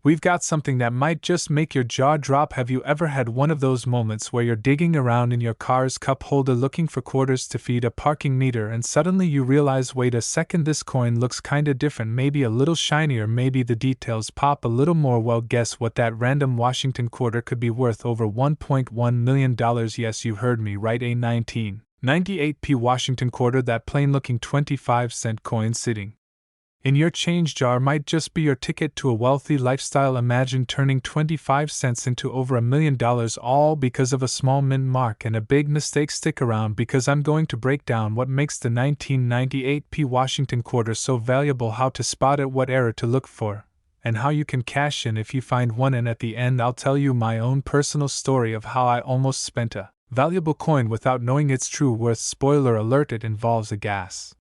We've got something that might just make your jaw drop. Have you ever had one of those moments where you're digging around in your car's cup holder looking for quarters to feed a parking meter and suddenly you realize, wait a second, this coin looks kinda different, maybe a little shinier, maybe the details pop a little more? Well, guess what? That random Washington quarter could be worth over $1.1 million. Yes, you heard me right, a 1998 Washington quarter, that plain looking 25-cent coin sitting in your change jar might just be your ticket to a wealthy lifestyle. Imagine turning 25 cents into over $1 million, all because of a small mint mark and a big mistake. Stick around, because I'm going to break down what makes the 1998 Washington quarter so valuable, how to spot it, what error to look for, and how you can cash in if you find one. And at the end, I'll tell you my own personal story of how I almost spent a valuable coin without knowing its true worth. Spoiler alert, it involves a gas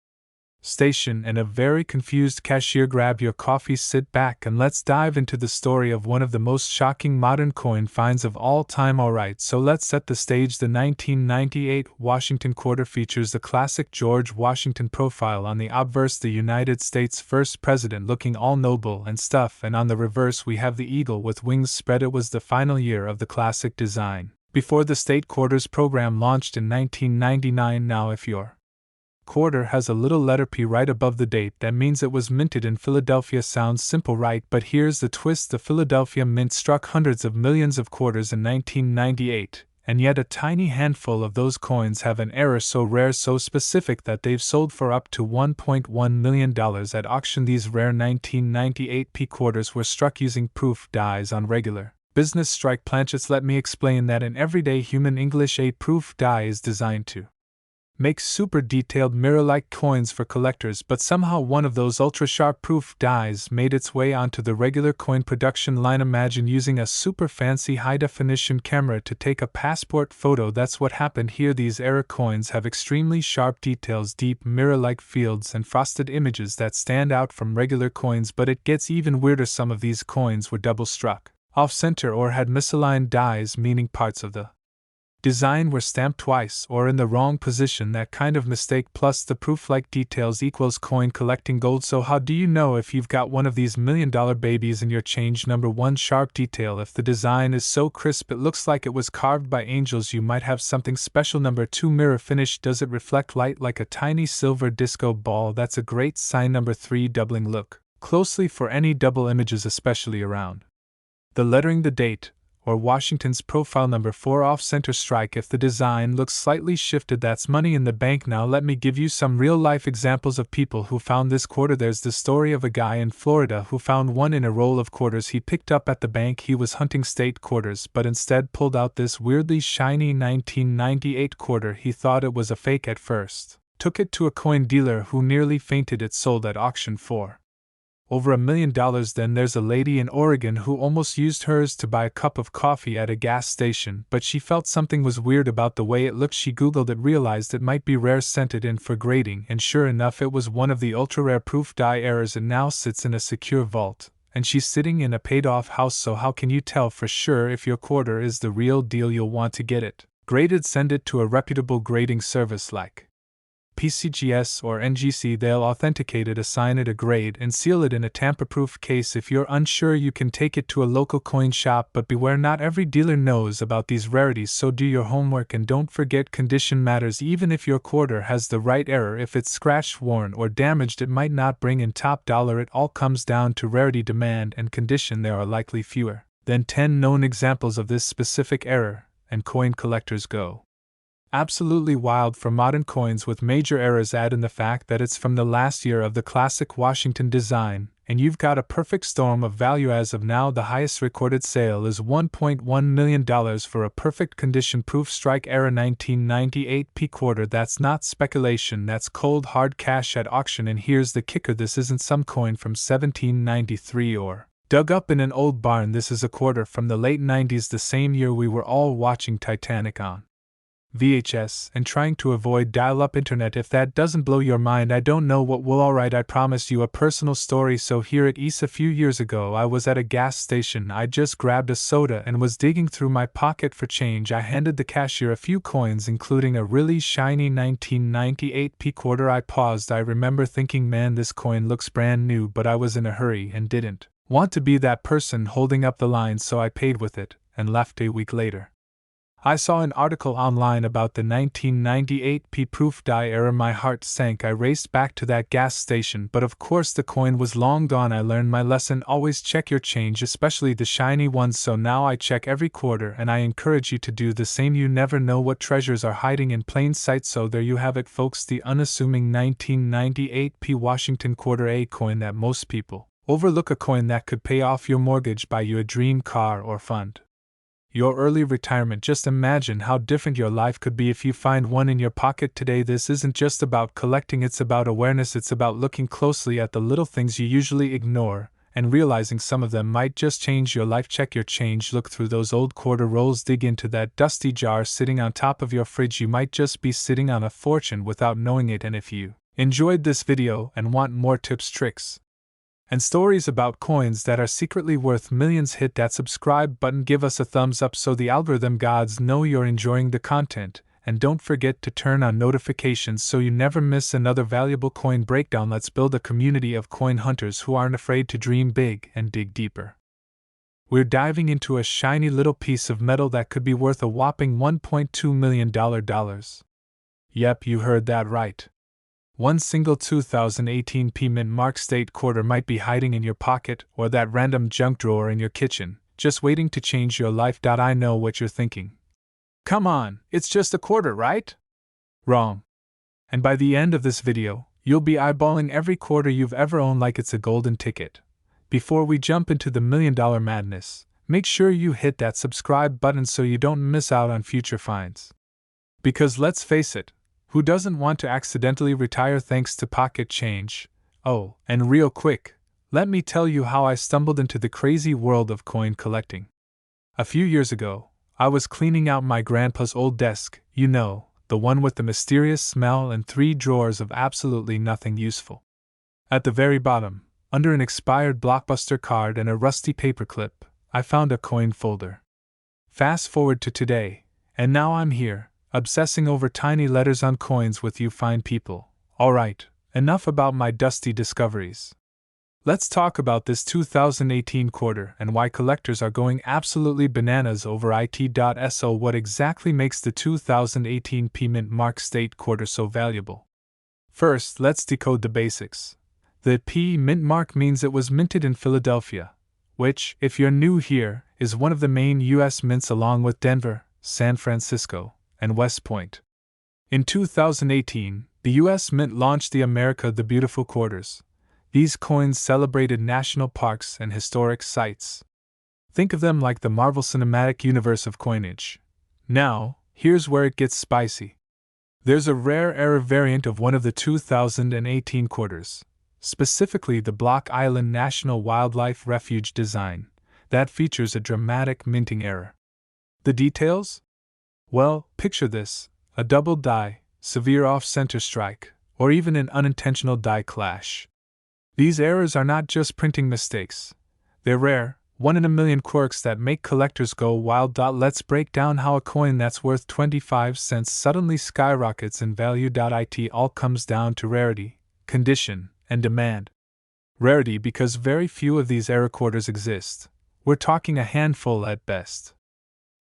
station and a very confused cashier. Grab your coffee, sit back, and let's dive into the story of one of the most shocking modern coin finds of all time. Alright, so let's set the stage. The 1998 Washington quarter features the classic George Washington profile on the obverse, the United States' first president looking all noble and stuff, and on the reverse we have the eagle with wings spread. It was the final year of the classic design, before the state quarters program launched in 1999. Now, if your quarter has a little letter P right above the date, that means it was minted in Philadelphia. Sounds simple, right? But here's the twist: the Philadelphia Mint struck hundreds of millions of quarters in 1998, and yet a tiny handful of those coins have an error so rare, so specific, that they've sold for up to $1.1 million at auction. These rare 1998 quarters were struck using proof dies on regular business strike planchets. Let me explain that in everyday human English. A proof die is designed to make super detailed mirror-like coins for collectors, but somehow one of those ultra-sharp proof dies made its way onto the regular coin production line. Imagine using a super fancy high-definition camera to take a passport photo. That's what happened here. These error coins have extremely sharp details, deep mirror-like fields, and frosted images that stand out from regular coins. But it gets even weirder. Some of these coins were double-struck off-center or had misaligned dies, meaning parts of the design were stamped twice or in the wrong position. That kind of mistake plus the proof-like details equals coin collecting gold. So how do you know if you've got one of these million-dollar babies in your change? Number 1, sharp detail. If the design is so crisp it looks like it was carved by angels, you might have something special. Number 2, mirror finish. Does it reflect light like a tiny silver disco ball? That's a great sign. Number 3, doubling. Look closely for any double images, especially around the lettering, the date, or Washington's profile. Number 4, off-center strike. If the design looks slightly shifted, that's money in the bank. Now let me give you some real-life examples of people who found this quarter. There's the story of a guy in Florida who found one in a roll of quarters he picked up at the bank. He was hunting state quarters, but instead pulled out this weirdly shiny 1998 quarter. He thought it was a fake at first, took it to a coin dealer who nearly fainted. It sold at auction for over $1 million. Then there's a lady in Oregon who almost used hers to buy a cup of coffee at a gas station, but she felt something was weird about the way it looked. She Googled it, realized it might be rare, sent it in for grading, and sure enough it was one of the ultra-rare proof die errors. It now sits in a secure vault, and she's sitting in a paid-off house. So how can you tell for sure if your quarter is the real deal? You'll want to get it graded. Send it to a reputable grading service like PCGS or NGC. They'll authenticate it, assign it a grade, and seal it in a tamper-proof case. If you're unsure, you can take it to a local coin shop, but beware, not every dealer knows about these rarities, so do your homework and don't forget condition matters. Even if your quarter has the right error, if it's scratched, worn, or damaged, it might not bring in top dollar. It all comes down to rarity, demand, and condition. There are likely fewer than 10 known examples of this specific error, and coin collectors go absolutely wild for modern coins with major errors. Add in the fact that it's from the last year of the classic Washington design, and you've got a perfect storm of value. As of now, the highest recorded sale is $1.1 million for a perfect condition proof strike error 1998 quarter. That's not speculation, that's cold hard cash at auction. And here's the kicker: this isn't some coin from 1793 or dug up in an old barn. This is a quarter from the late 90s, the same year we were all watching Titanic on VHS and trying to avoid dial-up internet. If that doesn't blow your mind, I don't know what will. Alright, I promise you a personal story. So here at East, a few years ago, I was at a gas station. I just grabbed a soda and was digging through my pocket for change. I handed the cashier a few coins, including a really shiny 1998 quarter. I paused. I remember thinking, man, this coin looks brand new, but I was in a hurry and didn't Want to be that person holding up the line, so I paid with it and left a week later. I saw an article online about the 1998 P-proof die error. My heart sank. I raced back to that gas station, but of course the coin was long gone. I learned my lesson: always check your change, especially the shiny ones. So now I check every quarter, and I encourage you to do the same. You never know what treasures are hiding in plain sight. So there you have it, folks, the unassuming 1998 P Washington quarter, a coin that most people overlook, a coin that could pay off your mortgage, buy you a dream car, or fund your early retirement. Just imagine how different your life could be if you find one in your pocket today. This isn't just about collecting, it's about awareness. It's about looking closely at the little things you usually ignore and realizing some of them might just change your life. Check your change, look through those old quarter rolls, dig into that dusty jar sitting on top of your fridge. You might just be sitting on a fortune without knowing it. And if you enjoyed this video and want more tips, tricks, and stories about coins that are secretly worth millions, hit that subscribe button, give us a thumbs up so the algorithm gods know you're enjoying the content, and don't forget to turn on notifications so you never miss another valuable coin breakdown. Let's build a community of coin hunters who aren't afraid to dream big and dig deeper. We're diving into a shiny little piece of metal that could be worth a whopping $1.2 million. Yep, you heard that right. One single 2018 P Mint Mark State quarter might be hiding in your pocket or that random junk drawer in your kitchen, just waiting to change your life. I know what you're thinking. Come on, it's just a quarter, right? Wrong. And by the end of this video, you'll be eyeballing every quarter you've ever owned like it's a golden ticket. Before we jump into the $1 million madness, make sure you hit that subscribe button so you don't miss out on future finds. Because let's face it, who doesn't want to accidentally retire thanks to pocket change? Oh, and real quick, let me tell you how I stumbled into the crazy world of coin collecting. A few years ago, I was cleaning out my grandpa's old desk, you know, the one with the mysterious smell and 3 drawers of absolutely nothing useful. At the very bottom, under an expired Blockbuster card and a rusty paperclip, I found a coin folder. Fast forward to today, and now I'm here, obsessing over tiny letters on coins with you fine people. Alright, enough about my dusty discoveries. Let's talk about this 2018 quarter and why collectors are going absolutely bananas over it. So what exactly makes the 2018 P Mint Mark State quarter so valuable? First, let's decode the basics. The P Mint Mark means it was minted in Philadelphia, which, if you're new here, is one of the main U.S. mints along with Denver, San Francisco, and West Point. In 2018, the U.S. Mint launched the America the Beautiful quarters. These coins celebrated national parks and historic sites. Think of them like the Marvel Cinematic Universe of coinage. Now, here's where it gets spicy. There's a rare error variant of one of the 2018 quarters, specifically the Block Island National Wildlife Refuge design, that features a dramatic minting error. The details? Well, picture this: a double die, severe off-center strike, or even an unintentional die clash. These errors are not just printing mistakes. They're rare, 1 in a million quirks that make collectors go wild. Let's break down how a coin that's worth 25 cents suddenly skyrockets in value. It all comes down to rarity, condition, and demand. Rarity because very few of these error quarters exist. We're talking a handful at best.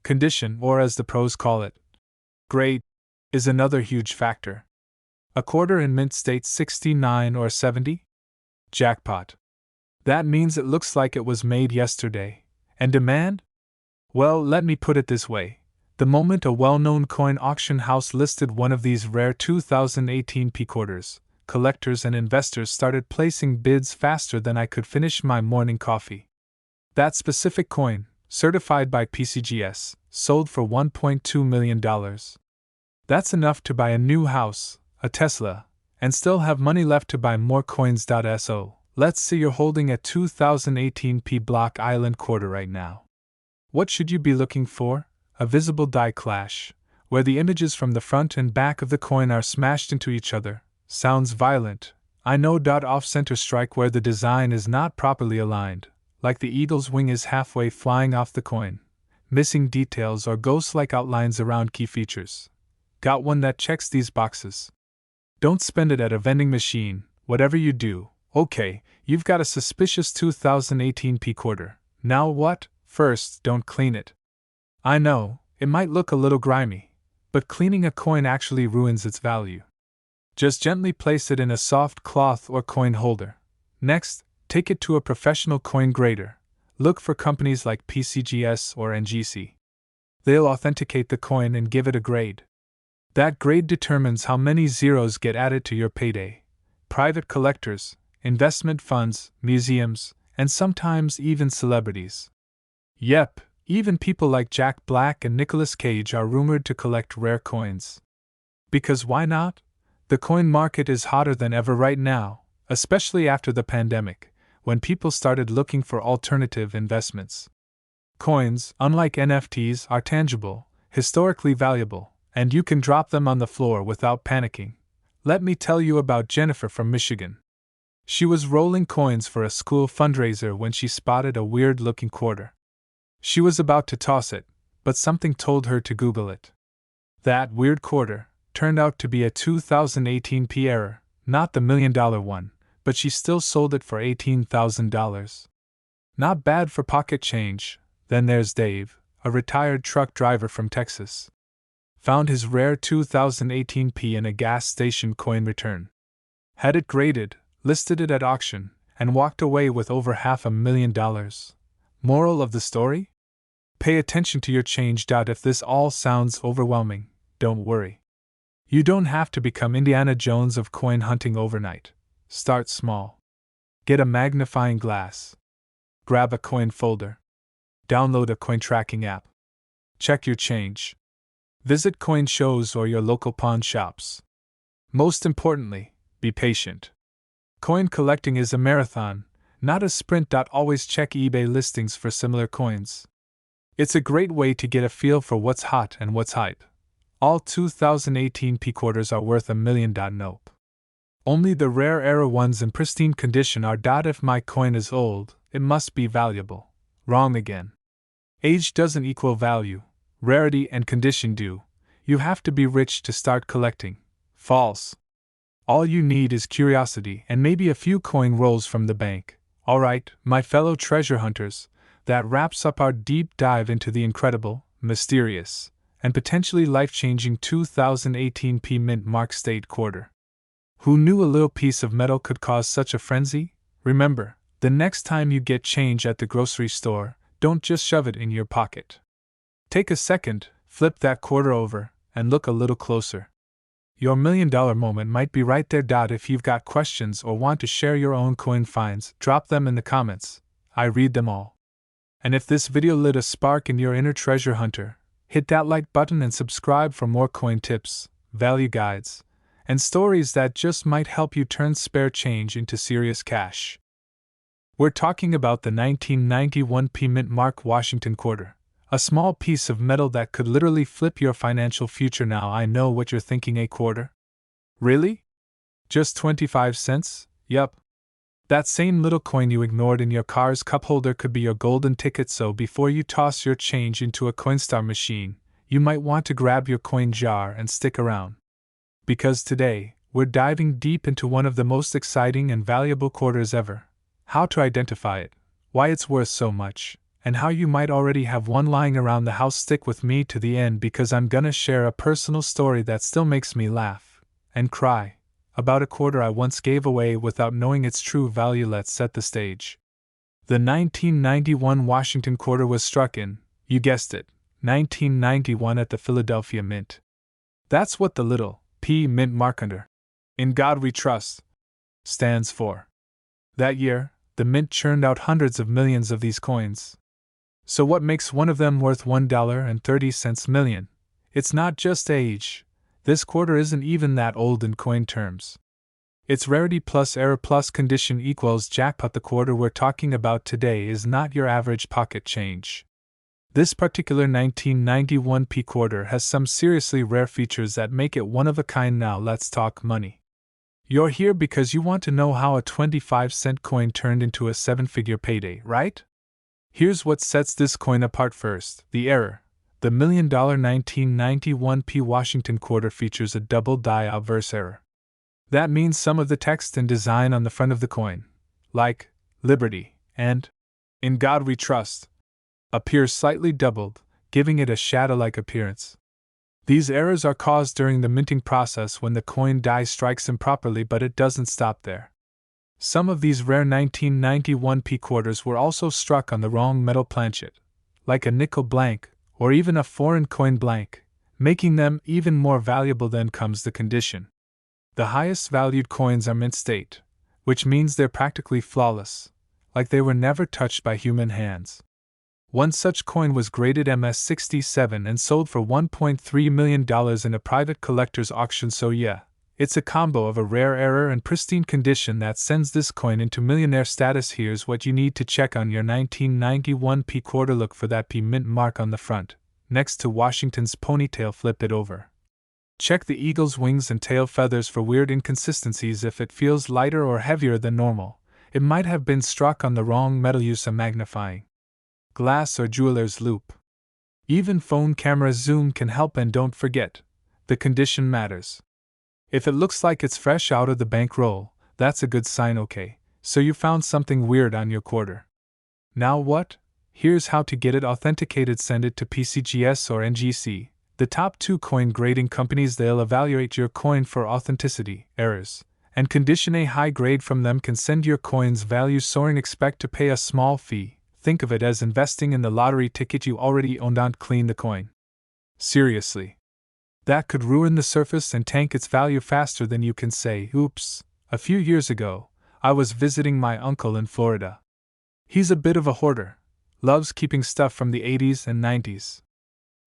Condition, or as the pros call it, grade, is another huge factor. A quarter in mint state 69 or 70? Jackpot. That means it looks like it was made yesterday. And demand? Well, let me put it this way. The moment a well-known coin auction house listed one of these rare 2018 P quarters, collectors and investors started placing bids faster than I could finish my morning coffee. That specific coin, certified by PCGS, sold for $1.2 million. That's enough to buy a new house, a Tesla, and still have money left to buy more coins. So, let's say you're holding a 2018 P Block Island quarter right now. What should you be looking for? A visible die clash, where the images from the front and back of the coin are smashed into each other. Sounds violent, I know. Off-center strike, where the design is not properly aligned, like the eagle's wing is halfway flying off the coin. Missing details or ghost-like outlines around key features. Got one that checks these boxes? Don't spend it at a vending machine. Whatever you do, Okay, you've got a suspicious 2018p quarter. Now what? First, don't clean it. I know, it might look a little grimy, but cleaning a coin actually ruins its value. Just gently place it in a soft cloth or coin holder. Next, take it to a professional coin grader. Look for companies like PCGS or NGC. They'll authenticate the coin and give it a grade. That grade determines how many zeros get added to your payday. Private collectors, investment funds, museums, and sometimes even celebrities. Yep, even people like Jack Black and Nicolas Cage are rumored to collect rare coins. Because why not? The coin market is hotter than ever right now, especially after the pandemic, when people started looking for alternative investments. Coins, unlike NFTs, are tangible, historically valuable, and you can drop them on the floor without panicking. Let me tell you about Jennifer from Michigan. She was rolling coins for a school fundraiser when she spotted a weird-looking quarter. She was about to toss it, but something told her to Google it. That weird quarter turned out to be a 2018p error, not the $1 million one, but she still sold it for $18,000. Not bad for pocket change. Then there's Dave, a retired truck driver from Texas. Found his rare 2018p in a gas station coin return. Had it graded, listed it at auction, and walked away with over $500,000. Moral of the story? Pay attention to your change. If this all sounds overwhelming, don't worry. You don't have to become Indiana Jones of coin hunting overnight. Start small. Get a magnifying glass. Grab a coin folder. Download a coin tracking app. Check your change. Visit coin shows or your local pawn shops. Most importantly, be patient. Coin collecting is a marathon, not a sprint. Always check eBay listings for similar coins. It's a great way to get a feel for what's hot and what's hype. All 2018p quarters are worth $1 million. Nope. Only the rare era ones in pristine condition are. If my coin is old, it must be valuable. Wrong again. Age doesn't equal value. Rarity and condition do. You have to be rich to start collecting. False. All you need is curiosity and maybe a few coin rolls from the bank. Alright, my fellow treasure hunters, that wraps up our deep dive into the incredible, mysterious, and potentially life-changing 2018p mint mark state quarter. Who knew a little piece of metal could cause such a frenzy? Remember, the next time you get change at the grocery store, don't just shove it in your pocket. Take a second, flip that quarter over, and look a little closer. Your $1 million moment might be right there. If you've got questions or want to share your own coin finds, drop them in the comments. I read them all. And if this video lit a spark in your inner treasure hunter, hit that like button and subscribe for more coin tips, value guides, and stories that just might help you turn spare change into serious cash. We're talking about the 1991p mint mark Washington quarter, a small piece of metal that could literally flip your financial future. Now I know what you're thinking, a quarter? Really? Just 25 cents? Yup. That same little coin you ignored in your car's cup holder could be your golden ticket. So before you toss your change into a Coinstar machine, you might want to grab your coin jar and stick around. Because today, we're diving deep into one of the most exciting and valuable quarters ever. How to identify it, why it's worth so much, and how you might already have one lying around the house. Stick with me to the end because I'm gonna share a personal story that still makes me laugh and cry about a quarter I once gave away without knowing its true value. Let's set the stage. The 1991 Washington quarter was struck in, you guessed it, 1991 at the Philadelphia Mint. That's what the little P mint mark under "In God We Trust" stands for. That year, the Mint churned out hundreds of millions of these coins. So what makes one of them worth $1.30 million? It's not just age. This quarter isn't even that old in coin terms. It's rarity plus error plus condition equals jackpot. The quarter we're talking about today is not your average pocket change. This particular 1991p quarter has some seriously rare features that make it one of a kind. Now let's talk money. You're here because you want to know how a 25-cent coin turned into a 7-figure payday, right? Here's what sets this coin apart first. The error. The $1 million 1991p Washington quarter features a double die obverse error. That means some of the text and design on the front of the coin, like Liberty and In God We Trust, appears slightly doubled, giving it a shadow-like appearance. These errors are caused during the minting process when the coin die strikes improperly, but it doesn't stop there. Some of these rare 1991 P quarters were also struck on the wrong metal planchet, like a nickel blank or even a foreign coin blank, making them even more valuable. Then comes the condition. The highest valued coins are mint state, which means they're practically flawless, like they were never touched by human hands. One such coin was graded MS-67 and sold for $1.3 million in a private collector's auction. So yeah, it's a combo of a rare error and pristine condition that sends this coin into millionaire status. Here's what you need to check on your 1991 P quarter. Look for that P mint mark on the front, next to Washington's ponytail. Flip it over. Check the eagle's wings and tail feathers for weird inconsistencies. If it feels lighter or heavier than normal, it might have been struck on the wrong metal. Use a magnifying glass or jeweler's loupe. Even phone camera zoom can help. And don't forget, the condition matters. If it looks like it's fresh out of the bankroll, that's a good sign. Okay, so you found something weird on your quarter. Now what? Here's how to get it authenticated. Send it to PCGS or NGC, the top 2 coin grading companies. They'll evaluate your coin for authenticity, errors, and condition. A high grade from them can send your coin's value soaring. Expect to pay a small fee. Think of it as investing in the lottery ticket you already own. Don't clean the coin. Seriously. That could ruin the surface and tank its value faster than you can say, oops. A few years ago, I was visiting my uncle in Florida. He's a bit of a hoarder, loves keeping stuff from the 80s and 90s.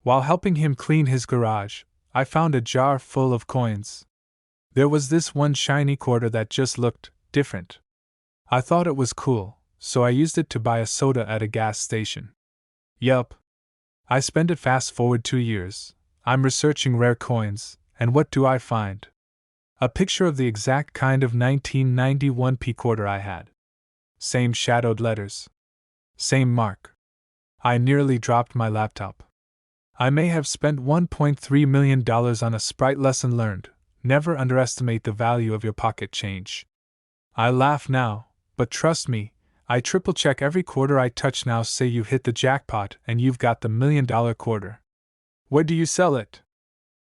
While helping him clean his garage, I found a jar full of coins. There was this one shiny quarter that just looked different. I thought it was cool, so I used it to buy a soda at a gas station. Yup. I spent it. Fast forward 2 years. I'm researching rare coins, and what do I find? A picture of the exact kind of 1991 P quarter I had. Same shadowed letters. Same mark. I nearly dropped my laptop. I may have spent $1.3 million on a Sprite. Lesson learned: never underestimate the value of your pocket change. I laugh now, but trust me, I triple check every quarter I touch. Now say you hit the jackpot and you've got the $1 million quarter. Where do you sell it?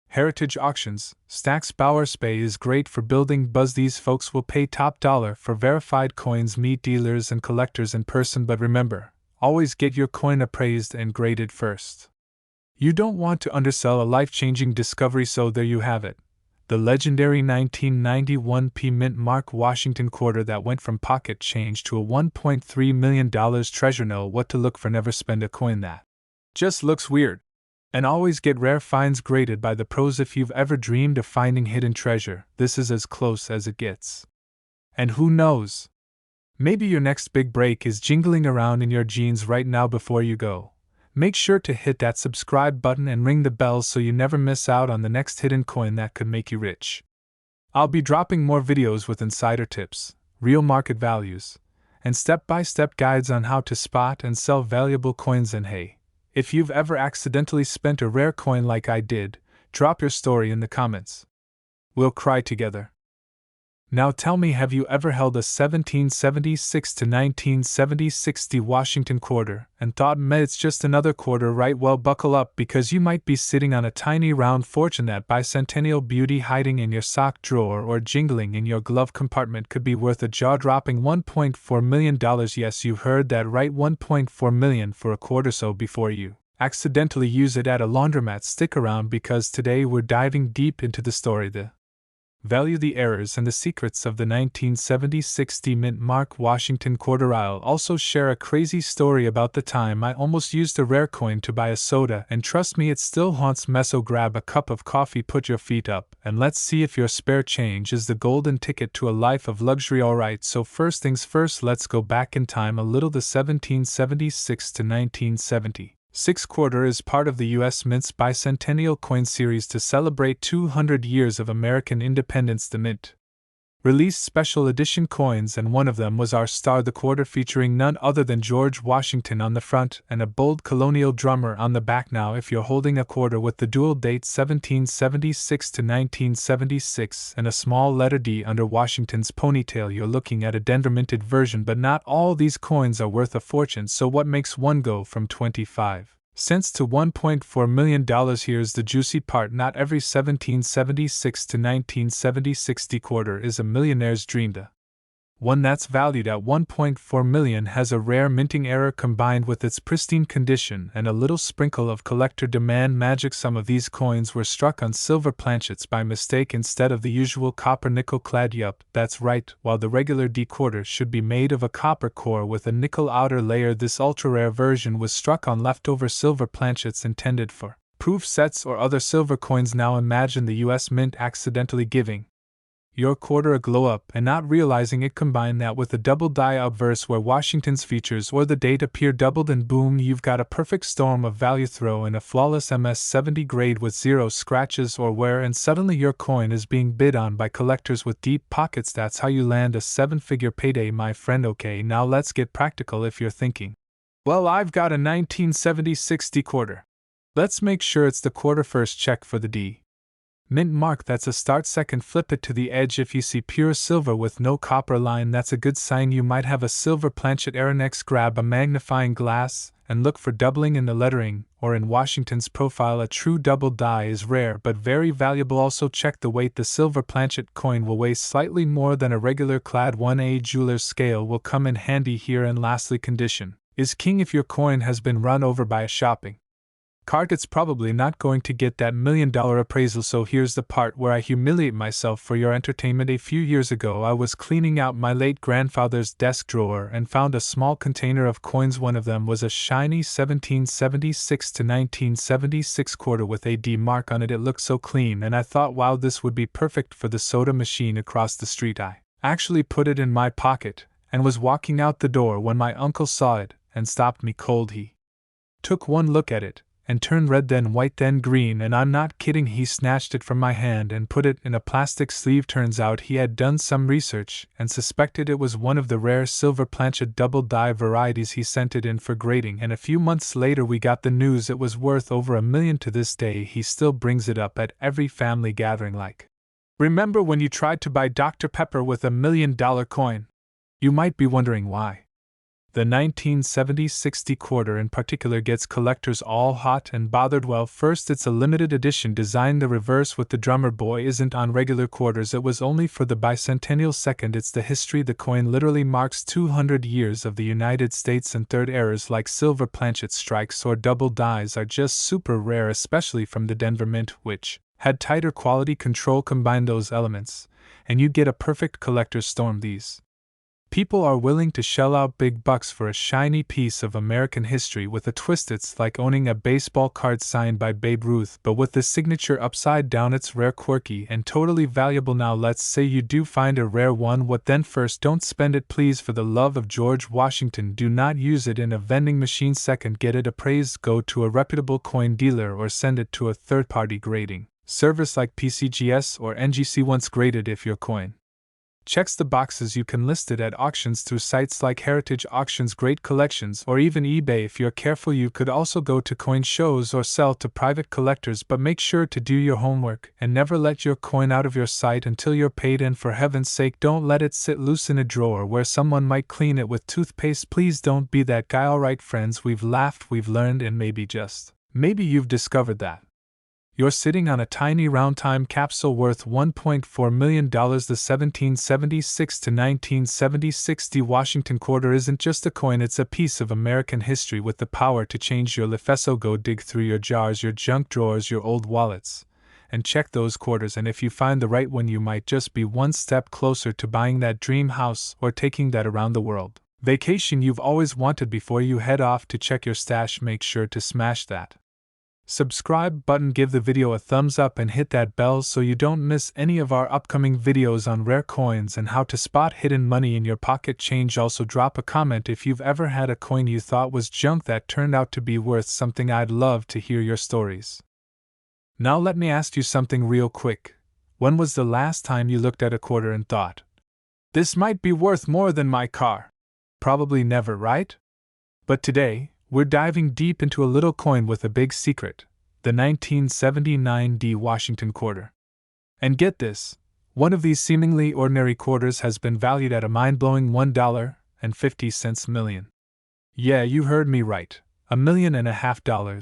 Heritage Auctions. Stack's Bauer Spay is great for building buzz. These folks will pay top dollar for verified coins. Meet dealers and collectors in person, but remember, always get your coin appraised and graded first. You don't want to undersell a life-changing discovery. So there you have it. The legendary 1991 P mint mark Washington quarter that went from pocket change to a $1.3 million treasure. Know what to look for. Never spend a coin that just looks weird. And always get rare finds graded by the pros. If you've ever dreamed of finding hidden treasure, this is as close as it gets. And who knows? Maybe your next big break is jingling around in your jeans right now. Before you go, make sure to hit that subscribe button and ring the bell so you never miss out on the next hidden coin that could make you rich. I'll be dropping more videos with insider tips, real market values, and step-by-step guides on how to spot and sell valuable coins. And hey, if you've ever accidentally spent a rare coin like I did, drop your story in the comments. We'll cry together. Now tell me, have you ever held a 1776 to 1976 Washington quarter and thought, meh, it's just another quarter, right? Well, buckle up, because you might be sitting on a tiny round fortune. That bicentennial beauty hiding in your sock drawer or jingling in your glove compartment could be worth a jaw-dropping $1.4 million. Yes, you heard that right, $1.4 million for a quarter. So before you accidentally use it at a laundromat, stick around, because today we're diving deep into the story, the value, the errors, and the secrets of the 1976 mint mark Washington quarter. I'll also share a crazy story about the time I almost used a rare coin to buy a soda, and trust me, it still haunts me. So grab a cup of coffee, put your feet up, and let's see if your spare change is the golden ticket to a life of luxury. Alright, so first things first, let's go back in time a little. The 1776 to 1976 quarter is part of the U.S. Mint's bicentennial coin series to celebrate 200 years of American independence. The Mint released special edition coins, and one of them was our star, the quarter, featuring none other than George Washington on the front and a bold colonial drummer on the back. Now, if you're holding a quarter with the dual date 1776 to 1976 and a small letter D under Washington's ponytail, you're looking at a Denver minted version, but not all these coins are worth a fortune, so what makes one go from 25 cents to $1.4 million? Here's the juicy part: not every 1776 to 1976 quarter is a millionaire's dream. The one that's valued at $1.4 million has a rare minting error combined with its pristine condition and a little sprinkle of collector demand magic. Some of these coins were struck on silver planchets by mistake instead of the usual copper nickel clad. Yup, that's right, while the regular D quarter should be made of a copper core with a nickel outer layer, this ultra-rare version was struck on leftover silver planchets intended for proof sets or other silver coins. Now imagine the US Mint accidentally giving your quarter a glow up and not realizing it. Combine that with a double die obverse where Washington's features or the date appear doubled, and boom, you've got a perfect storm of value. Throw in a flawless MS-70 grade with zero scratches or wear, and suddenly your coin is being bid on by collectors with deep pockets. That's how you land a 7-figure payday, my friend. Okay, now let's get practical. If you're thinking, well, I've got a 1976 D quarter, let's make sure it's the quarter first. Check for the D mint mark, that's a start. Second, flip it to the edge. If you see pure silver with no copper line, that's a good sign you might have a silver planchet error. Next, grab a magnifying glass and look for doubling in the lettering, or in Washington's profile. A true double die is rare but very valuable. Also check the weight. The silver planchet coin will weigh slightly more than a regular clad one. A jeweler's scale will come in handy here. And lastly, condition is king. If your coin has been run over by a shopping cart, it's probably not going to get that $1 million appraisal. So here's the part where I humiliate myself for your entertainment. A few years ago, I was cleaning out my late grandfather's desk drawer and found a small container of coins. One of them was a shiny 1776 to 1976 quarter with a D mark on it. It looked so clean, and I thought, wow, this would be perfect for the soda machine across the street. I actually put it in my pocket and was walking out the door when my uncle saw it and stopped me cold. He took one look at it and turned red, then white, then green, and I'm not kidding, he snatched it from my hand and put it in a plastic sleeve. Turns out he had done some research and suspected it was one of the rare silver planchet double die varieties. He sent it in for grading, and a few months later we got the news it was worth over $1 million. To this day he still brings it up at every family gathering. Like, remember when you tried to buy Dr. Pepper with $1 million coin? You might be wondering why. The 1976 D quarter in particular gets collectors all hot and bothered. Well, first, it's a limited edition design. The reverse with the drummer boy isn't on regular quarters, it was only for the bicentennial. Second, it's the history. The coin literally marks 200 years of the United States. And third, errors like silver planchet strikes or double dies are just super rare, especially from the Denver Mint, which had tighter quality control. Combine those elements, and you get a perfect collector's storm. These people are willing to shell out big bucks for a shiny piece of American history with a twist. It's like owning a baseball card signed by Babe Ruth, but with the signature upside down. It's rare, quirky, and totally valuable. Now let's say you do find a rare one. What then? First, don't spend it, please, for the love of George Washington. Do not use it in a vending machine. Second, get it appraised. Go to a reputable coin dealer or send it to a third-party grading service like PCGS or NGC. Once graded, if your coin checks the boxes, you can list it at auctions through sites like Heritage Auctions, Great Collections, or even eBay. If you're careful, you could also go to coin shows or sell to private collectors, but make sure to do your homework and never let your coin out of your sight until you're paid. And for heaven's sake, don't let it sit loose in a drawer where someone might clean it with toothpaste. Please don't be that guy. Alright friends, we've laughed, we've learned, and maybe you've discovered that you're sitting on a tiny round time capsule worth $1.4 million. The 1776 to 1976 D Washington quarter isn't just a coin, it's a piece of American history with the power to change your life. So go dig through your jars, your junk drawers, your old wallets, and check those quarters. And if you find the right one, you might just be one step closer to buying that dream house or taking that around the world vacation you've always wanted. Before you head off to check your stash, make sure to smash that subscribe button, give the video a thumbs up, and hit that bell so you don't miss any of our upcoming videos on rare coins and how to spot hidden money in your pocket change. Also drop a comment if you've ever had a coin you thought was junk that turned out to be worth something. I'd love to hear your stories. Now let me ask you something real quick. When was the last time you looked at a quarter and thought, This might be worth more than my car. Probably never, right? But today, we're diving deep into a little coin with a big secret, the 1979 D Washington quarter. And get this, one of these seemingly ordinary quarters has been valued at a mind-blowing $1.50 million. Yeah, you heard me right, $1.5 million,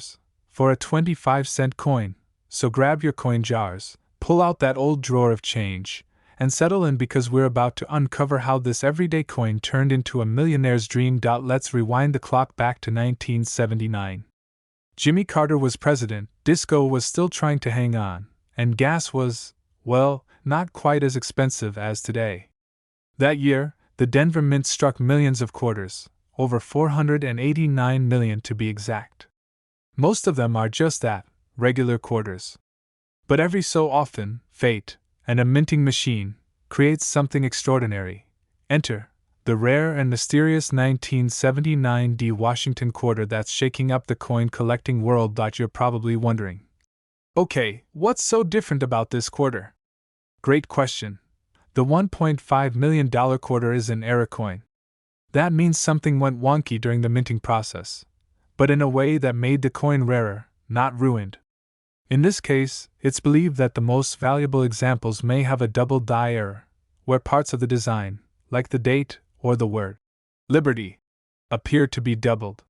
for a 25-cent coin. So grab your coin jars, pull out that old drawer of change, and settle in because we're about to uncover how this everyday coin turned into a millionaire's dream. Let's rewind the clock back to 1979. Jimmy Carter was president, disco was still trying to hang on, and gas was, well, not quite as expensive as today. That year, the Denver Mint struck millions of quarters, over 489 million to be exact. Most of them are just that, regular quarters. But every so often, fate, and a minting machine, creates something extraordinary. Enter the rare and mysterious 1979 D Washington quarter that's shaking up the coin collecting world. You're probably wondering. Okay, what's so different about this quarter? Great question. The $1.5 million quarter is an error coin. That means something went wonky during the minting process, but in a way that made the coin rarer, not ruined. In this case, it's believed that the most valuable examples may have a double die error, where parts of the design, like the date or the word Liberty, appear to be doubled.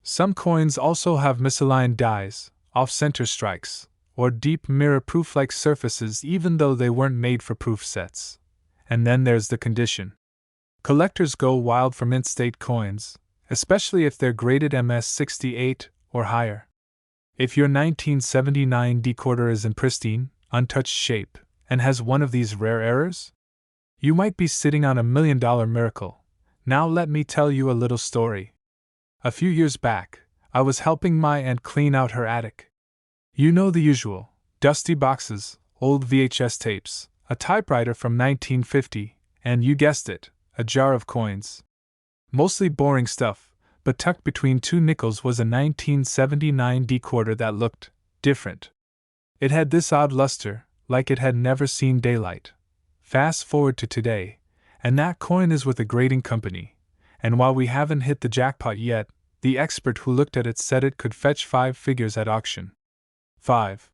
Some coins also have misaligned dies, off-center strikes, or deep mirror proof-like surfaces even though they weren't made for proof sets. And then there's the condition. Collectors go wild for mint-state coins, especially if they're graded MS-68 or higher. If your 1979 D quarter is in pristine, untouched shape, and has one of these rare errors, you might be sitting on $1 million miracle. Now let me tell you a little story. A few years back, I was helping my aunt clean out her attic. You know the usual, dusty boxes, old VHS tapes, a typewriter from 1950, and you guessed it, a jar of coins. Mostly boring stuff, but tucked between two nickels was a 1979 D quarter that looked different. It had this odd luster, like it had never seen daylight. Fast forward to today, and that coin is with a grading company, and while we haven't hit the jackpot yet, the expert who looked at it said it could fetch 5 figures at auction. 5.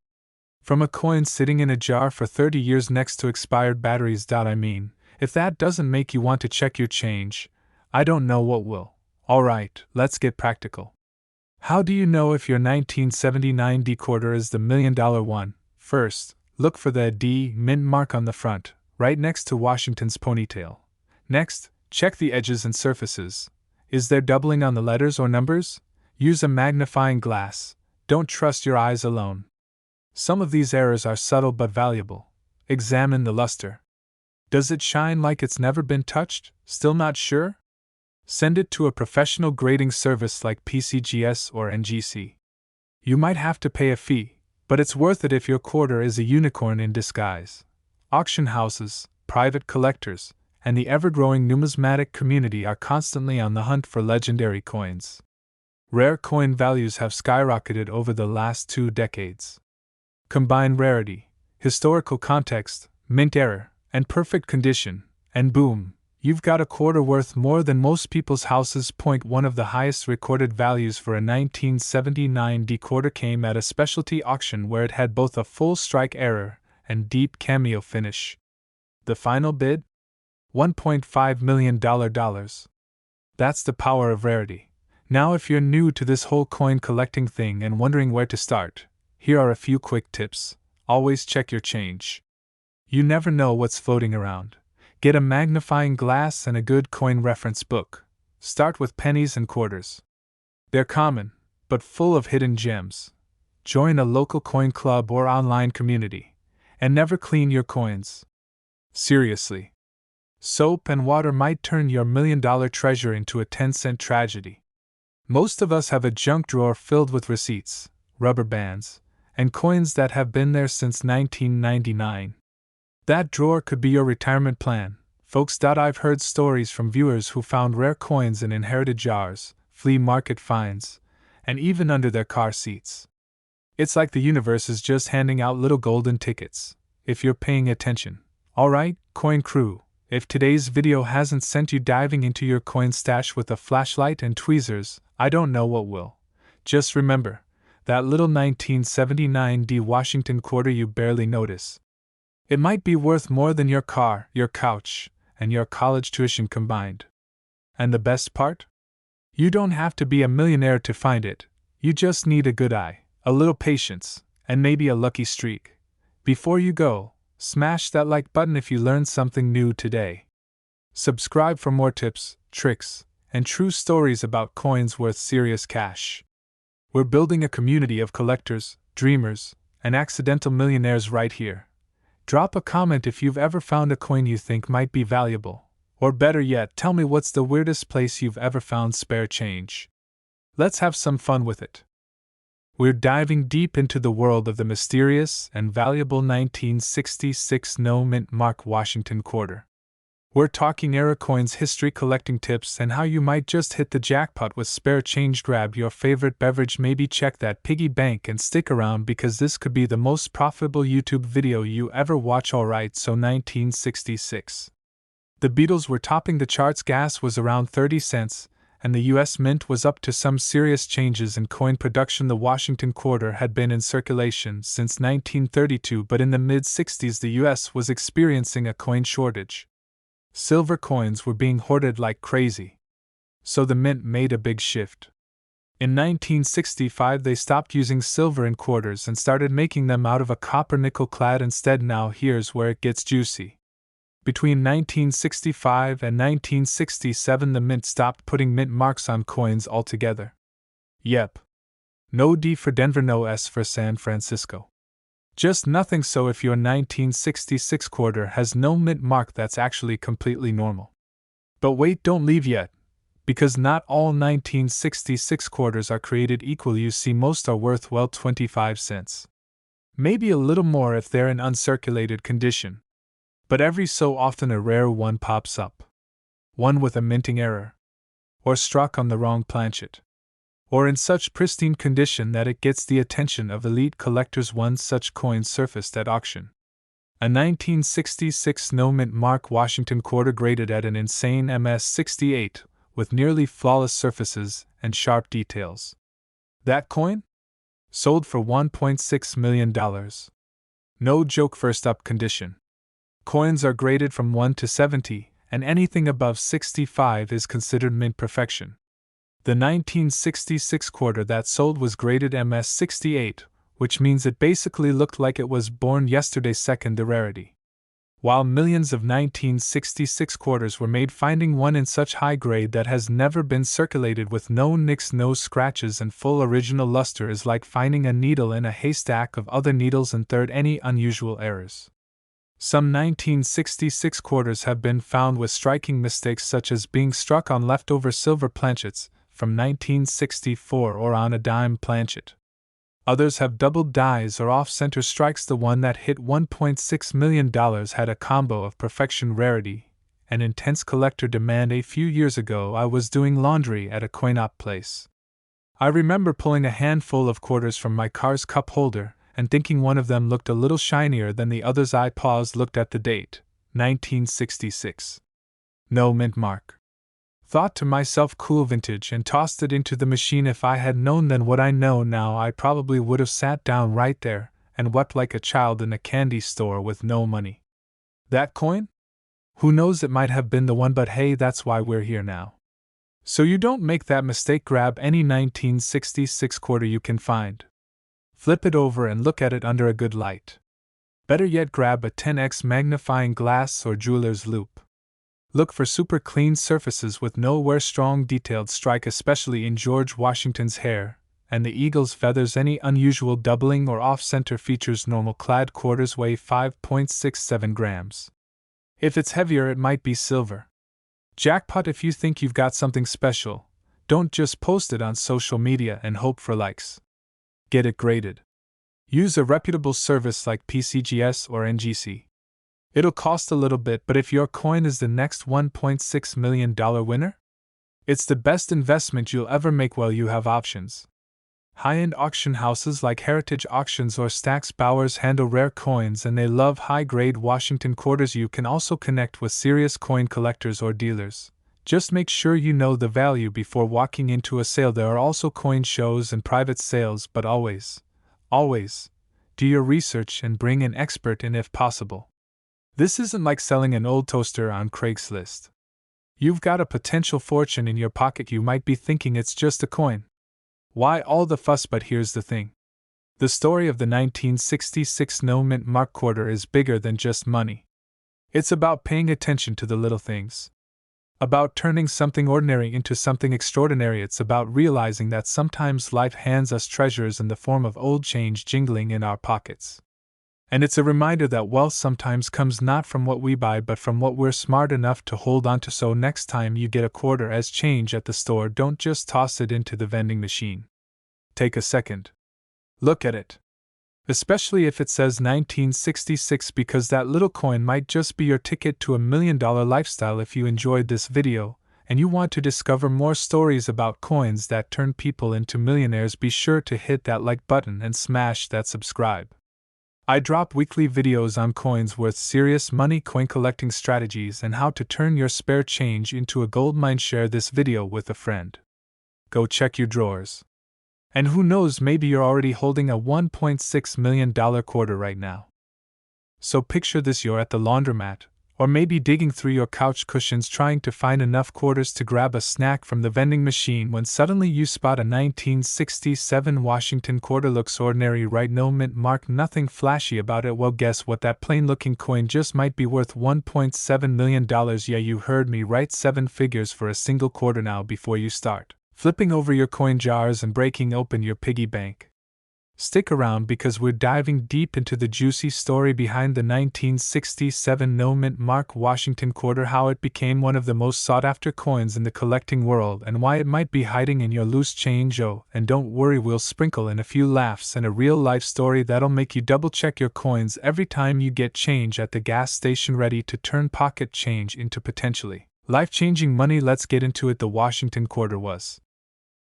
From a coin sitting in a jar for 30 years next to expired batteries. I mean, if that doesn't make you want to check your change, I don't know what will. Alright, let's get practical. How do you know if your 1979 D quarter is the $1 million one? First, look for the D mint mark on the front, right next to Washington's ponytail. Next, check the edges and surfaces. Is there doubling on the letters or numbers? Use a magnifying glass. Don't trust your eyes alone. Some of these errors are subtle but valuable. Examine the luster. Does it shine like it's never been touched? Still not sure? Send it to a professional grading service like PCGS or NGC. You might have to pay a fee, but it's worth it if your quarter is a unicorn in disguise. Auction houses, private collectors, and the ever-growing numismatic community are constantly on the hunt for legendary coins. Rare coin values have skyrocketed over the last 2 decades. Combine rarity, historical context, mint error, and perfect condition, and boom, you've got a quarter worth more than most people's houses. One of the highest recorded values for a 1979 D quarter came at a specialty auction where it had both a full strike error and deep cameo finish. The final bid? $1.5 million. That's the power of rarity. Now if you're new to this whole coin collecting thing and wondering where to start, here are a few quick tips. Always check your change. You never know what's floating around. Get a magnifying glass and a good coin reference book. Start with pennies and quarters. They're common, but full of hidden gems. Join a local coin club or online community. And never clean your coins. Seriously. Soap and water might turn your $1 million treasure into a 10-cent tragedy. Most of us have a junk drawer filled with receipts, rubber bands, and coins that have been there since 1999. That drawer could be your retirement plan, folks. I've heard stories from viewers who found rare coins in inherited jars, flea market finds, and even under their car seats. It's like the universe is just handing out little golden tickets, if you're paying attention. Alright, coin crew, If today's video hasn't sent you diving into your coin stash with a flashlight and tweezers, I don't know what will. Just remember, that little 1979 D Washington quarter you barely notice. It might be worth more than your car, your couch, and your college tuition combined. And the best part? You don't have to be a millionaire to find it. You just need a good eye, a little patience, and maybe a lucky streak. Before you go, smash that like button if you learned something new today. Subscribe for more tips, tricks, and true stories about coins worth serious cash. We're building a community of collectors, dreamers, and accidental millionaires right here. Drop a comment if you've ever found a coin you think might be valuable. Or better yet, tell me what's the weirdest place you've ever found spare change. Let's have some fun with it. We're diving deep into the world of the mysterious and valuable 1966 no mint mark Washington quarter. We're talking era coins, history, collecting tips, and how you might just hit the jackpot with spare change. Grab your favorite beverage, maybe check that piggy bank, and stick around because this could be the most profitable YouTube video you ever watch. Alright, so 1966. The Beatles were topping the charts, gas was around 30 cents, and the US Mint was up to some serious changes in coin production. The Washington quarter had been in circulation since 1932, but in the mid-60s the US was experiencing a coin shortage. Silver coins were being hoarded like crazy. So the Mint made a big shift. In 1965 they stopped using silver in quarters and started making them out of a copper nickel clad instead. Now here's where it gets juicy. Between 1965 and 1967 the Mint stopped putting mint marks on coins altogether. Yep. No D for Denver, no S for San Francisco. Just nothing. So if your 1966 quarter has no mint mark, that's actually completely normal. But wait, don't leave yet. Because not all 1966 quarters are created equal. You see, most are worth, well, 25 cents. Maybe a little more if they're in uncirculated condition. But every so often a rare one pops up. One with a minting error. Or struck on the wrong planchet. Or in such pristine condition that it gets the attention of elite collectors. One such coin surfaced at auction. A 1966 no mint mark Washington quarter graded at an insane MS-68, with nearly flawless surfaces and sharp details. That coin? Sold for $1.6 million. No joke. First up, condition. Coins are graded from 1 to 70, and anything above 65 is considered mint perfection. The 1966 quarter that sold was graded MS-68, which means it basically looked like it was born yesterday. Second, the rarity. While millions of 1966 quarters were made, finding one in such high grade that has never been circulated with no nicks, no scratches, and full original luster is like finding a needle in a haystack of other needles. And third, any unusual errors. Some 1966 quarters have been found with striking mistakes, such as being struck on leftover silver planchets from 1964 or on a dime planchet. Others have doubled dies or off-center strikes. The one that hit $1.6 million had a combo of perfection, rarity, and intense collector demand. A few years ago I was doing laundry at a coin-op place. I remember pulling a handful of quarters from my car's cup holder and thinking one of them looked a little shinier than the others. I paused, looked at the date, 1966. No mint mark. Thought to myself, cool vintage, and tossed it into the machine. If I had known then what I know now, I probably would have sat down right there and wept like a child in a candy store with no money. That coin? Who knows, it might have been the one, but hey, that's why we're here now. So you don't make that mistake. Grab any 1966 quarter you can find. Flip it over and look at it under a good light. Better yet, grab a 10x magnifying glass or jeweler's loupe. Look for super clean surfaces with no wear, strong detailed strike, especially in George Washington's hair and the eagle's feathers. Any unusual doubling or off-center features. Normal clad quarters weigh 5.67 grams. If it's heavier, it might be silver. Jackpot. If you think you've got something special, don't just post it on social media and hope for likes. Get it graded. Use a reputable service like PCGS or NGC. It'll cost a little bit, but if your coin is the next $1.6 million winner, it's the best investment you'll ever make. Well, you have options. High-end auction houses like Heritage Auctions or Stack's Bowers handle rare coins, and they love high-grade Washington quarters. You can also connect with serious coin collectors or dealers. Just make sure you know the value before walking into a sale. There are also coin shows and private sales, but always, do your research and bring an expert in if possible. This isn't like selling an old toaster on Craigslist. You've got a potential fortune in your pocket. You might be thinking it's just a coin. Why all the fuss? But here's the thing. The story of the 1966 no-mint mark quarter is bigger than just money. It's about paying attention to the little things. About turning something ordinary into something extraordinary. It's about realizing that sometimes life hands us treasures in the form of old change jingling in our pockets. And it's a reminder that wealth sometimes comes not from what we buy but from what we're smart enough to hold on to. So next time you get a quarter as change at the store, don't just toss it into the vending machine. Take a second. Look at it. Especially if it says 1966, because that little coin might just be your ticket to $1 million lifestyle. If you enjoyed this video, and you want to discover more stories about coins that turn people into millionaires, be sure to hit that like button and smash that subscribe. I drop weekly videos on coins worth serious money, coin collecting strategies, and how to turn your spare change into a goldmine. Share this video with a friend. Go check your drawers. And who knows, maybe you're already holding a $1.6 million quarter right now. So picture this: you're at the laundromat, or maybe digging through your couch cushions trying to find enough quarters to grab a snack from the vending machine, when suddenly you spot a 1967 Washington quarter. Looks ordinary, right? No mint mark, nothing flashy about it. Well, guess what? That plain-looking coin just might be worth $1.7 million. Yeah, you heard me right, 7 figures for a single quarter. Now, before you start flipping over your coin jars and breaking open your piggy bank, stick around, because we're diving deep into the juicy story behind the 1967 no-mint mark Washington quarter, how it became one of the most sought-after coins in the collecting world, and why it might be hiding in your loose change. Oh, and don't worry, we'll sprinkle in a few laughs and a real-life story that'll make you double-check your coins every time you get change at the gas station, ready to turn pocket change into potentially life-changing money. Let's get into it. The Washington quarter was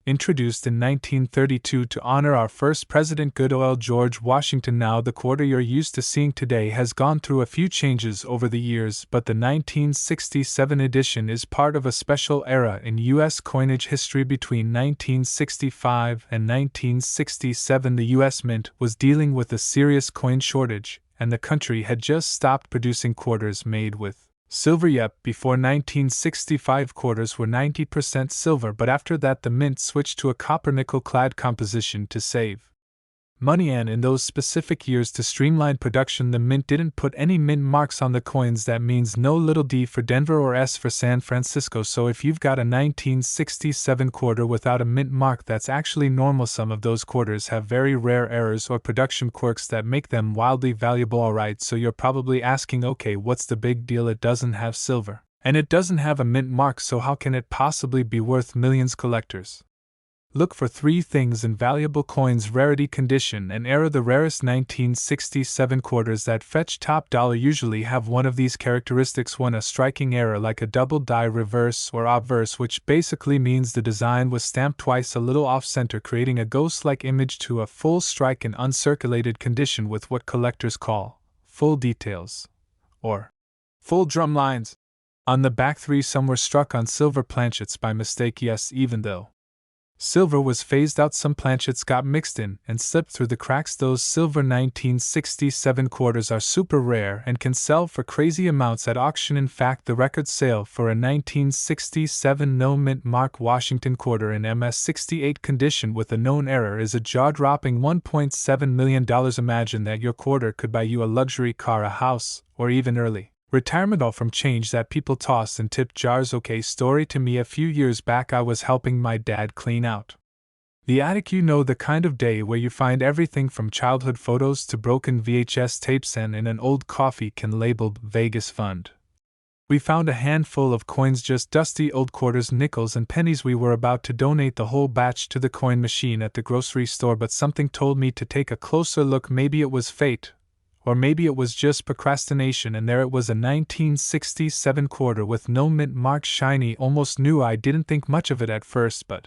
introduced in 1932 to honor our first president, good old George Washington. Now, the quarter you're used to seeing today has gone through a few changes over the years, but the 1967 edition is part of a special era in U.S. coinage history. Between 1965 and 1967, the U.S. Mint was dealing with a serious coin shortage, and the country had just stopped producing quarters made with silver. Yep, before 1965 quarters were 90% silver, but after that the mint switched to a copper-nickel clad composition to save money, and in those specific years, to streamline production, the mint didn't put any mint marks on the coins. That means no little D for Denver or S for San Francisco. So if you've got a 1967 quarter without a mint mark, that's actually normal. Some of those quarters have very rare errors or production quirks that make them wildly valuable. Alright, so you're probably asking, okay, what's the big deal? It doesn't have silver, and it doesn't have a mint mark, so how can it possibly be worth millions? Collectors look for 3 things in valuable coins: rarity, condition, and era. The rarest 1967 quarters that fetch top dollar usually have one of these characteristics. 1, a striking error, like a double die reverse or obverse, which basically means the design was stamped twice, a little off-center, creating a ghost-like image. 2, a full strike in uncirculated condition with what collectors call full details, or full drum lines on the back. 3, some were struck on silver planchets by mistake. Yes, even though silver was phased out, some planchets got mixed in and slipped through the cracks. Those silver 1967 quarters are super rare and can sell for crazy amounts at auction. In fact, the record sale for a 1967 no-mint mark Washington quarter in MS-68 condition with a known error is a jaw-dropping $1.7 million. Imagine that your quarter could buy you a luxury car, a house, or even early retirement, all from change that people toss in tip jars. Okay, story to me: a few years back I was helping my dad clean out the attic. You know, the kind of day where you find everything from childhood photos to broken VHS tapes and in an old coffee can labeled Vegas Fund. We found a handful of coins, just dusty old quarters, nickels, and pennies. We were about to donate the whole batch to the coin machine at the grocery store, but something told me to take a closer look. Maybe it was fate, or maybe it was just procrastination, and there it was, a 1967 quarter with no mint mark, shiny, almost new. I didn't think much of it at first, but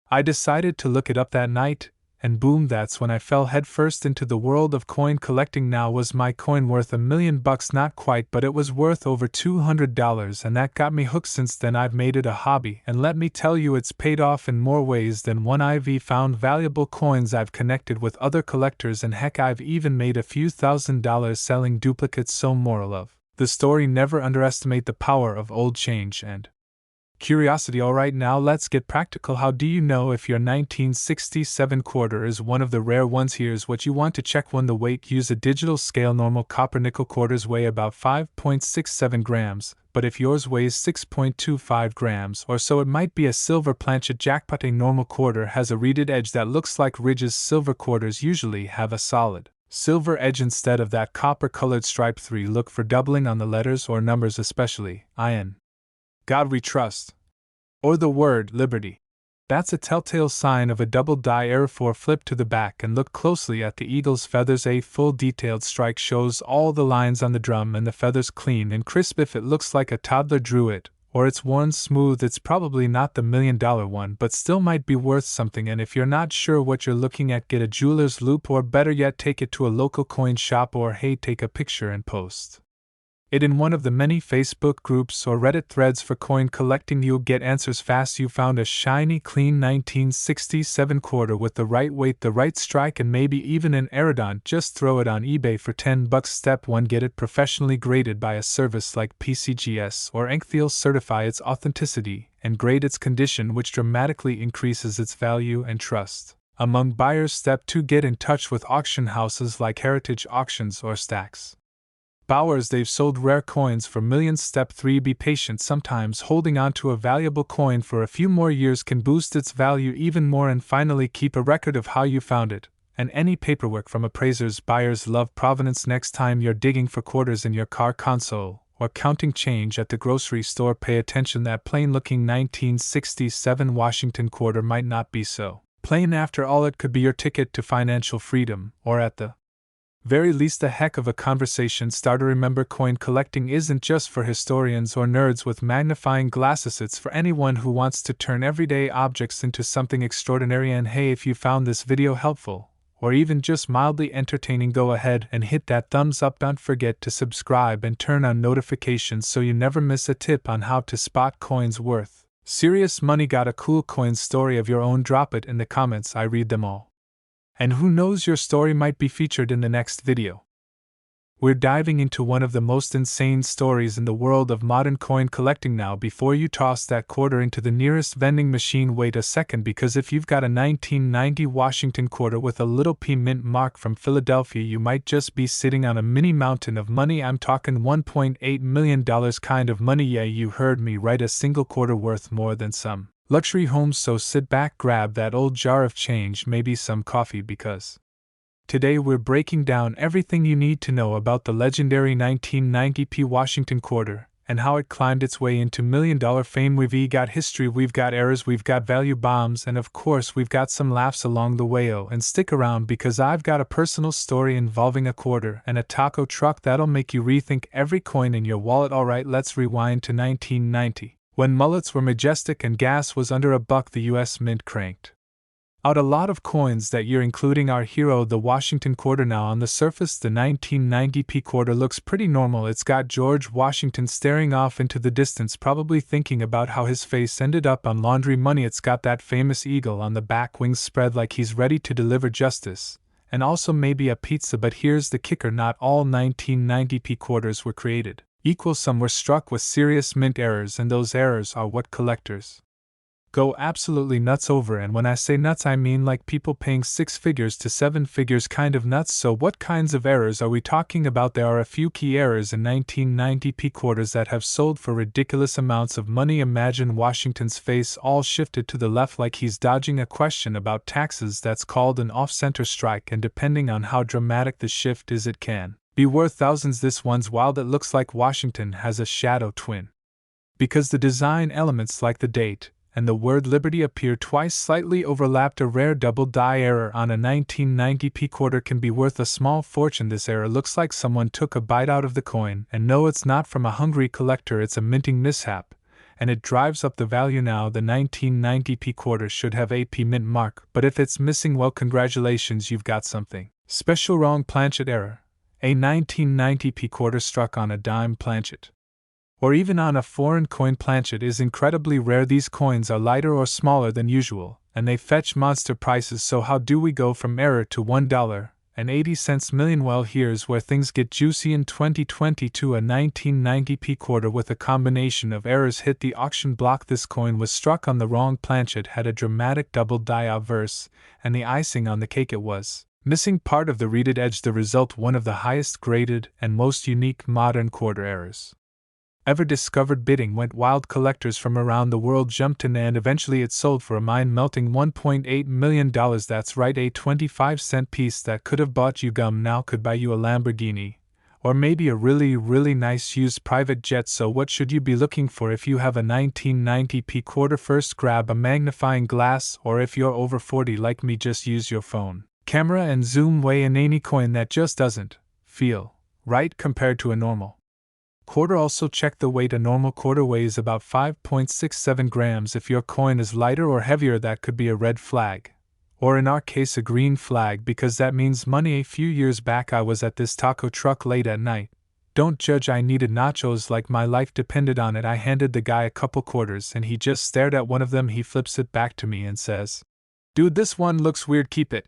I decided to look it up that night, and boom, that's when I fell headfirst into the world of coin collecting. Now, was my coin worth $1 million? Not quite, but it was worth over $200, and that got me hooked. Since then I've made it a hobby, and let me tell you, it's paid off in more ways than one. I've found valuable coins, I've connected with other collectors, and heck, I've even made a few $1,000s selling duplicates. So moral of the story, never underestimate the power of old change and curiosity. Alright, now let's get practical. How do you know if your 1967 quarter is one of the rare ones? Here's what you want to check. 1. The weight. Use a digital scale. Normal copper nickel quarters weigh about 5.67 grams, but if yours weighs 6.25 grams or so, it might be a silver planchet jackpot. A normal quarter has a reeded edge that looks like ridges. Silver quarters usually have a solid silver edge instead of that copper-colored stripe. 3. Look for doubling on the letters or numbers, especially in God We Trust, or the word Liberty. That's a telltale sign of a double die error. 4. Flip to the back and look closely at the eagle's feathers. A full detailed strike shows all the lines on the drum and the feathers clean and crisp. If it looks like a toddler drew it, or it's worn smooth, it's probably not the $1 million one, but still might be worth something. And if you're not sure what you're looking at, get a jeweler's loupe, or better yet, take it to a local coin shop, or hey, take a picture and post it in one of the many Facebook groups or Reddit threads for coin collecting. You'll get answers fast. You found a shiny, clean 1967 quarter with the right weight, the right strike, and maybe even an erudite. Just throw it on eBay for $10. Step 1. Get it professionally graded by a service like PCGS or Enkthiel. Certify its authenticity and grade its condition, which dramatically increases its value and trust among buyers. Step 2. Get in touch with auction houses like Heritage Auctions or Stacks Bowers. They've sold rare coins for millions. Step 3. Be patient. Sometimes holding on to a valuable coin for a few more years can boost its value even more. And finally, keep a record of how you found it, and any paperwork from appraisers. Buyers love provenance. Next time you're digging for quarters in your car console or counting change at the grocery store, pay attention. That plain-looking 1967 Washington quarter might not be so plain after all. It could be your ticket to financial freedom, or at the very least a heck of a conversation starter. Remember, coin collecting isn't just for historians or nerds with magnifying glasses. It's for anyone who wants to turn everyday objects into something extraordinary. And hey, if you found this video helpful, or even just mildly entertaining, go ahead and hit that thumbs up. Don't forget to subscribe and turn on notifications so you never miss a tip on how to spot coins worth serious money. Got a cool coin story of your own? Drop it in the comments. I read them all. And who knows, your story might be featured in the next video. We're diving into one of the most insane stories in the world of modern coin collecting. Now, before you toss that quarter into the nearest vending machine, wait a second, because if you've got a 1990 Washington quarter with a little P mint mark from Philadelphia, you might just be sitting on a mini mountain of money. I'm talking $1.8 million kind of money. Yeah, you heard me right, a single quarter worth more than some luxury homes. So sit back, grab that old jar of change, maybe some coffee, because today we're breaking down everything you need to know about the legendary 1990 Washington quarter and how it climbed its way into million-dollar fame. We've got history, we've got errors, we've got value bombs, and of course we've got some laughs along the way. Oh, and stick around, because I've got a personal story involving a quarter and a taco truck that'll make you rethink every coin in your wallet. Alright, let's rewind to 1990. When mullets were majestic and gas was under $1, the US Mint cranked out a lot of coins that year, including our hero, the Washington quarter. Now, on the surface, the 1990 quarter looks pretty normal. It's got George Washington staring off into the distance, probably thinking about how his face ended up on laundry money. It's got that famous eagle on the back, wings spread like he's ready to deliver justice, and also maybe a pizza. But here's the kicker: not all 1990 quarters were created equal. Some were struck with serious mint errors, and those errors are what collectors go absolutely nuts over. And when I say nuts, I mean like people paying 6 figures to 7 figures kind of nuts. So what kinds of errors are we talking about? There are a few key errors in 1990 quarters that have sold for ridiculous amounts of money. Imagine Washington's face all shifted to the left like he's dodging a question about taxes. That's called an off-center strike, and depending on how dramatic the shift is, it can be worth thousands. This one's wild. It looks like Washington has a shadow twin, because the design elements like the date and the word Liberty appear twice, slightly overlapped. A rare double die error on a 1990 quarter can be worth a small fortune. This error looks like someone took a bite out of the coin, and no, it's not from a hungry collector, it's a minting mishap. and it drives up the value. Now the 1990p quarter should have a P mint mark, but if it's missing, well, congratulations, you've got something special wrong. Planchet error. A 1990p quarter struck on a dime planchet, or even on a foreign coin planchet, is incredibly rare. These coins are lighter or smaller than usual, and they fetch monster prices. So how do we go from error to $1.80 million? Well, here's where things get juicy. In 2022, a 1990p quarter with a combination of errors hit the auction block. This coin was struck on the wrong planchet, had a dramatic double die obverse, and the icing on the cake, it was missing part of the reeded edge. The result, one of the highest graded and most unique modern quarter errors ever discovered. Bidding went wild. Collectors from around the world jumped in, and eventually it sold for a mind-melting $1.8 million. That's right, a 25-cent piece that could have bought you gum now could buy you a Lamborghini, or maybe a really nice used private jet. So what should you be looking for if you have a 1990p quarter? First, grab a magnifying glass, or if you're over 40 like me, just use your phone camera and zoom way in any coin that just doesn't feel right compared to a normal quarter. Also check the weight. A normal quarter weighs about 5.67 grams. If your coin is lighter or heavier, that could be a red flag, or in our case a green flag, because that means money. A few years back I was at this taco truck late at night. Don't judge, I needed nachos like my life depended on it. I handed the guy a couple quarters and he just stared at one of them. He flips it back to me and says, "Dude, this one looks weird, keep it."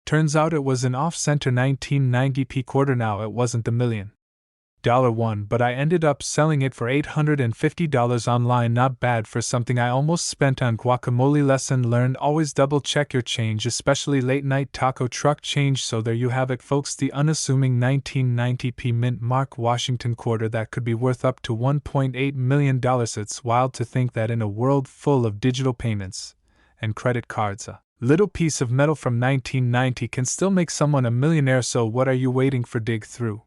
Turns out it was an off-center 1990p quarter. Now it wasn't the $1 million one, but I ended up selling it for $850 online. Not bad for something I almost spent on guacamole. Lesson learned: always double check your change, especially late night taco truck change. So there you have it, folks, the unassuming 1990p mint mark Washington quarter that could be worth up to $1.8 million. It's wild to think that in a world full of digital payments and credit cards, a little piece of metal from 1990 can still make someone a millionaire. So what are you waiting for? Dig through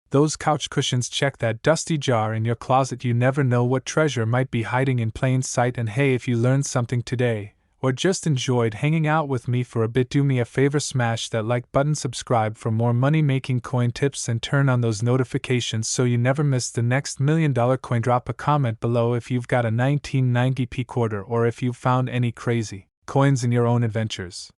those couch cushions, check that dusty jar in your closet. You never know what treasure might be hiding in plain sight. And hey, if you learned something today, or just enjoyed hanging out with me for a bit, do me a favor, smash that like button, subscribe for more money-making coin tips, and turn on those notifications so you never miss the next $1 million coin. Drop a comment below if you've got a 1990p quarter, or if you've found any crazy coins in your own adventures.